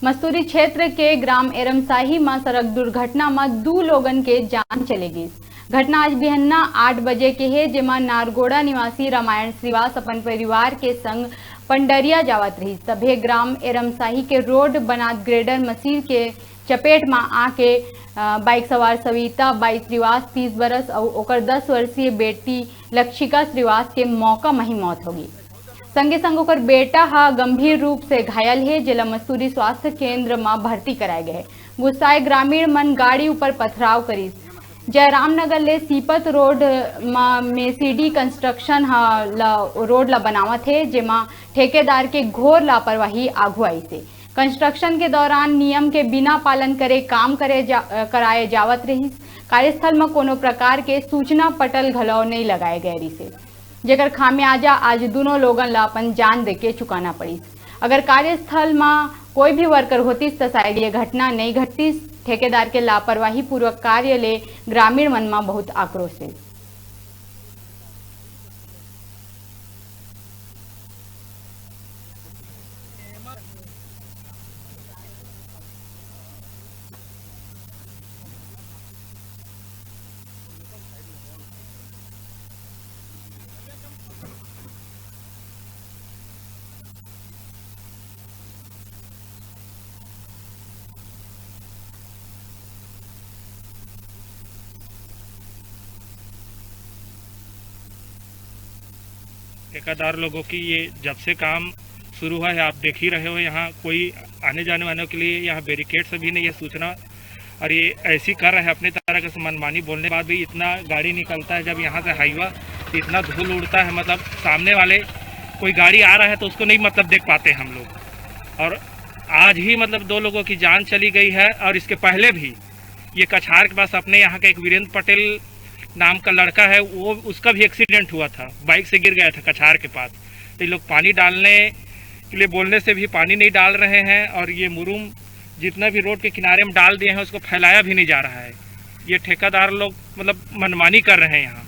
मस्तूरी क्षेत्र के ग्राम एरमसाही में सड़क दुर्घटना में 2 लोगन के जान चले गई। घटना आज बिहन्ना 8 बजे के है, जेमा नारगोड़ा निवासी रामायण श्रीवास अपन परिवार के संग पंडरिया जावत रही। तभे ग्राम एरमसाही के रोड बनात ग्रेडर मशीन के चपेट में आके बाइक सवार सविता बाई श्रीवास 30 बरस और ओकर 10 वर्षीय बेटी लक्षिका श्रीवास के मौका में ही मौत होगी। संगे संग ओकर बेटा गंभीर रूप से घायल है, जिला मस्तूरी स्वास्थ्य केंद्र में भर्ती कराए गए। गुस्साए ग्रामीण मन गाड़ी ऊपर पथराव करी। जयराम नगर ले सीपत रोड में सीडी कंस्ट्रक्शन रोड ला बनावत है, जेमा ठेकेदार के घोर लापरवाही आगू आई से कंस्ट्रक्शन के दौरान नियम के बिना पालन करे काम कराए जावत रही। कार्यस्थल में कोनो प्रकार के सूचना पटल घलौ नहीं लगाए गए रही से, जेकर खामियाजा आज दोनों लोगन ला अपन जान दे के चुकाना पड़ी। अगर कार्यस्थल में कोई भी वर्कर होतीस तो शायद ये घटना नहीं घटतीस। ठेकेदार के लापरवाही पूर्वक कार्य ले ग्रामीण मन में बहुत आक्रोश है। ठेकेदार लोगों की ये जब से काम शुरू हुआ है, आप देख ही रहे हो, यहाँ कोई आने जाने वालों के लिए यहाँ बैरिकेड्स भी नहीं है सूचना, और ये ऐसी कर रहे हैं अपने तरह के मनमानी बोलने के बाद भी। इतना गाड़ी निकलता है जब यहाँ से हाईवा, इतना धूल उड़ता है, मतलब सामने वाले कोई गाड़ी आ रहा है तो उसको नहीं मतलब देख पाते हम लोग। और आज ही मतलब 2 लोगों की जान चली गई है, और इसके पहले भी ये कछार के पास अपने यहाँ का एक वीरेंद्र पटेल नाम का लड़का है, वो उसका भी एक्सीडेंट हुआ था, बाइक से गिर गया था कछार के पास। तो ये लोग पानी डालने के लिए बोलने से भी पानी नहीं डाल रहे हैं, और ये मुरुम जितना भी रोड के किनारे में डाल दिए हैं उसको फैलाया भी नहीं जा रहा है। ये ठेकेदार लोग मतलब मनमानी कर रहे हैं यहाँ।